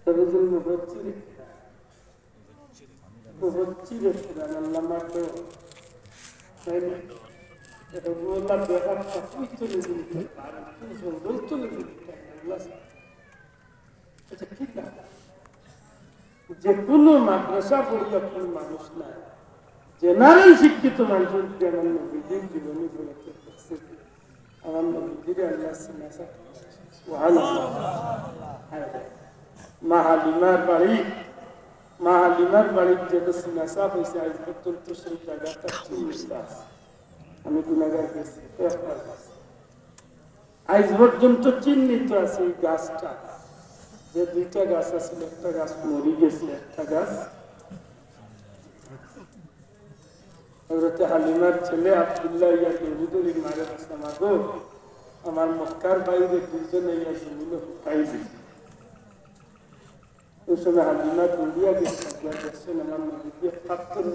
তবে যে মুফাসসির আল্লামা তো তাই না এটা ওলা ব্যাপার সবই চলে দিতে পারে সুন্দর চলে দিতে পারে এটা ঠিক না যে কোনো মাদ্রাসা পড়িয়া কোন মানুষ না জেনারেল শিক্ষিত মানুষের যেমন নবীজির জীবনী বলেছে আমার নবীজির আল্লাহ সিনাসা মা হালিমার বাড়ির যেটা সিনাসা হয়েছে আজ পর্যন্ত সেই জায়গাটা আমি গুণাগার গেছি আজ পর্যন্ত চিহ্নিত আছে এই গাছটা যে দুইটা গাছ আছে একটা গাছ মরি গেছে একটা গাছ হযরতে হালিমার ছেলে আব্দুল্লাহ ইয়া ইহুদুল মারে সামাগো আমার মক্কার বাইরে দুইজনে ইয়া জমিনে পাইছি ওই সময় হালিমা দুনিয়া গেছেন আমার নবীকে পাত্তর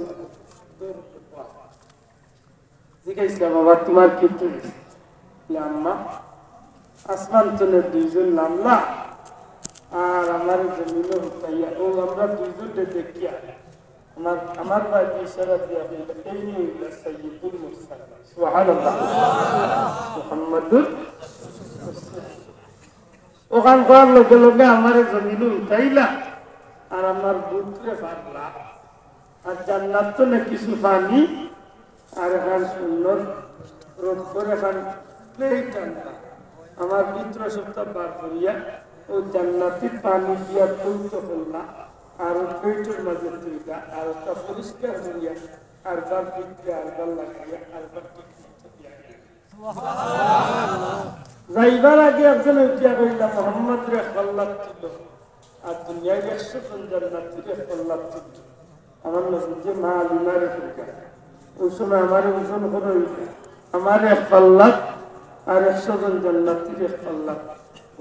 জিজ্ঞাসা বাবা তোমার কি আম্মা আসমান তলে দুইজন নামলা আর আমার জমিনে হতাইয়া ও আমরা দুইজনকে দেখিয়া আমার বাড়ি ইশারা দিয়া বলল এই হইলা সাইয়্যিদুল মুরসালিন সুবহানাল্লাহ মুহাম্মাদুর ওখান করার লগে লগে আমার জমিনে উঠাইলা আর আমার বুকরে ফাড়লা আর জান্নাত তো না কিছু পানি আর এখান সুন্দর রোদ করে এখান প্লেট আনলা আমার পিত্র সপ্তাহ বার করিয়া ও জান্নাতি পানি দিয়া তুলতে করলা আর প্লেটের মাঝে তুইলা আর ওটা পরিষ্কার করিয়া আর বার পিঠে আর বার লাগাইয়া আর বার যাইবার আগে একজন উঠিয়া কইলা মোহাম্মদ রে কল্লাত ছিল আর দুনিয়ায় 100 জন জান্নাতীরে কল্লাত ছিল আমার নবীজি মা হালিমার কইলা ওই সময় আমার ওজন করে আমার এক কল্লাত আর 100 জন জান্নাতীরে কল্লাত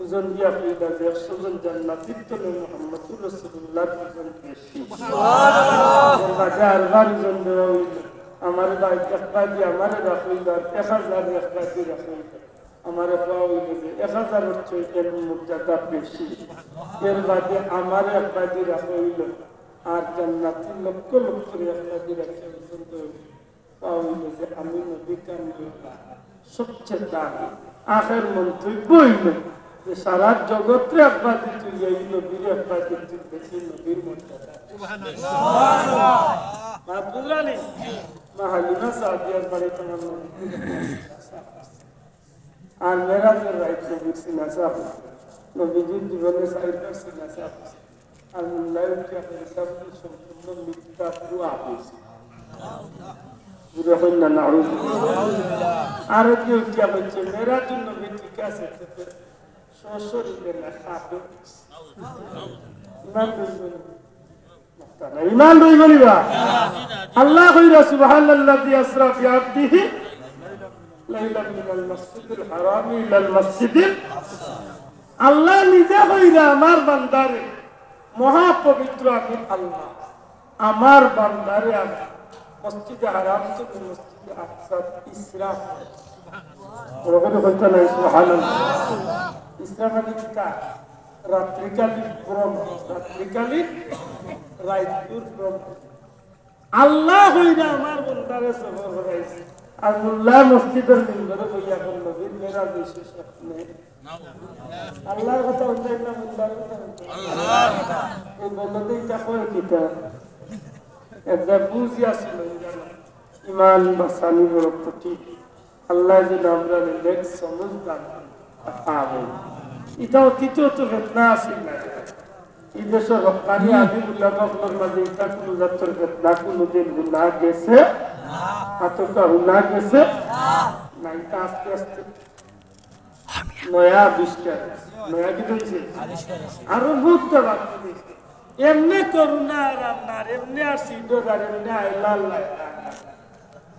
ওজন দিয়া কইলা 100 জন জান্নাতীর তো মুহাম্মদুর রাসূলুল্লাহ ওজন বেশি সুবহানাল্লাহ বাজে আরবার ওজন দেওয়া হইল আমার ভাই একটা দিয়ে আমার রাখইলা 1000 একটা দিয়ে রাখইলা আমার পাওয়া হইল যে 1000 হচ্ছে এর মর্যাদা বেশি এর বাদে আমার একটা দিয়ে রাখা হইল আর জান্নাতের লক্ষ লক্ষ একটা দিয়ে রাখা পাওয়া হইল যে আমি নবী কামরুল্লাহ সবচেয়ে দামি আখের মন্তব্য হইল যে সারা জগৎরে একবার দিতে এই নবীর একবার দিতে বেশি নবীর মর্যাদা সুবহানাল্লাহ মাহবুবুল্লাহ মা হালিমা সাদিয়ার বাড়ি তোমার আর মেরাজের রাইট নবীর সিনাসা নবীজির জীবনে সাইডার সিনাসা আর মুল্লায় উঠিয়া পেরেছিলাম সম্পূর্ণ মিথ্যা পুরো আপেছি পুরো হইল না আরো কি উঠিয়া বলছে মেরাজুর নবী ঠিক আছে সশরীরে না খাবে ইমান রই বলিবা আল্লাহ কইরা সুবহানাল্লাযী আসরা ফি আবদিহি লাইলান মিনাল মাসজিদিল হারামি ইলাল মাসজিদিল আল্লাহ নিজে কইরা আমার বান্দারে মহা পবিত্র আমি আল্লাহ আমার বান্দারে আমি মসজিদে হারাম থেকে মসজিদে আকসা ইসরা ওরকম বলতে নাই সুবহানাল্লাহ ইসরা মানে কি রাত্রিকালীন ভ্রমণ রাত্রিকালীন রাইতুর ভ্রমণ আল্লাহ হইরা আমার বান্দারে সফর করাইছে আর মুল্লা মসজিদের মিম্বরে কইয়া কোন নবীর মেরাজ বিশেষ নেই আল্লাহর কথা হইছে না মুল্লার কথা আল্লাহর কথা এই বলতেই তা কয় কিটা একটা বুঝি আসলে ঈমান বাসানি বড় কঠিন আল্লাহ যে আমরা নেক সমঝ দান পাবে এটা অতীতও তো ফিতনা আসিল না এই দেশের হকানি আদিমুল্লাহ বাকর মাঝে এটা কোনো জাতের ফিতনা কোনোদিন গুনাহ গেছে আতকা গুনাহ গেছে না এটা আস্তে আস্তে নয়া আবিষ্কার নয়া কি বলছে আরো বুঝতে পারছি এমনি করুণা আর আপনার এমনি আর সিদ্ধ আর এমনি আইলাল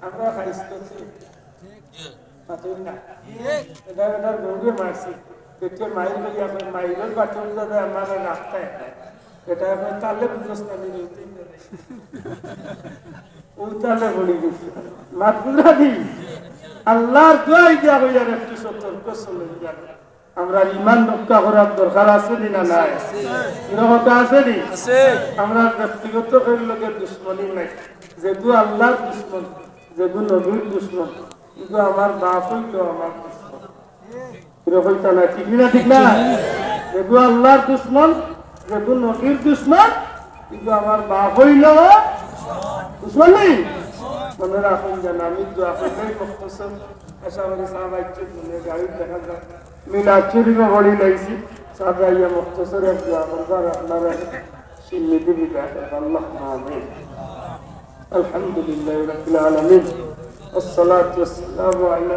আমরা খাইছি এটা গৌরে মারছি দেখে মাইল করি আপনার মাইলের বাটন যাতে আমার রাস্তায় এটা আপনার তাহলে বুঝোস না ও তাহলে বলি গেছি মাতবুরা দি আল্লাহর দোয়াই দেওয়া হইয়ার একটু সতর্ক চলে যাবে আমরা ইমান রক্ষা করার দরকার আছে না নাই? এরকম আছে নি? আমরা ব্যক্তিগত লোকের দুশ্মনী নাই, যেগুলো আল্লাহর দুশ্মন, যেগুলো নবীর দুশ্মন, এগুলো আমার বাপ হইতো আমার দুশ্মন। এরকম তা না, ঠিক না? ঠিক না? যেগুলো আল্লাহর দুশ্মন, যেগুলো নবীর দুশ্মন, এগুলো আমার বাপ হইল দুশ্মন নেই। মনে রাখুন যেন আমি দোয়া করলেই মুখতসর আশাবাদী সাহাবাইকে গাড়ি দেখা যায় মিলাদ শরীফে বড়ি লাগছি সাহাবাইয়া মুখতসর এক দোয়া করবার আপনারা সিন্নিধি বিদায় আল্লাহ আমিন। আলহামদুলিল্লাহি রাব্বিল আলামিন, আসসালাতু ওয়াসসালামু আলা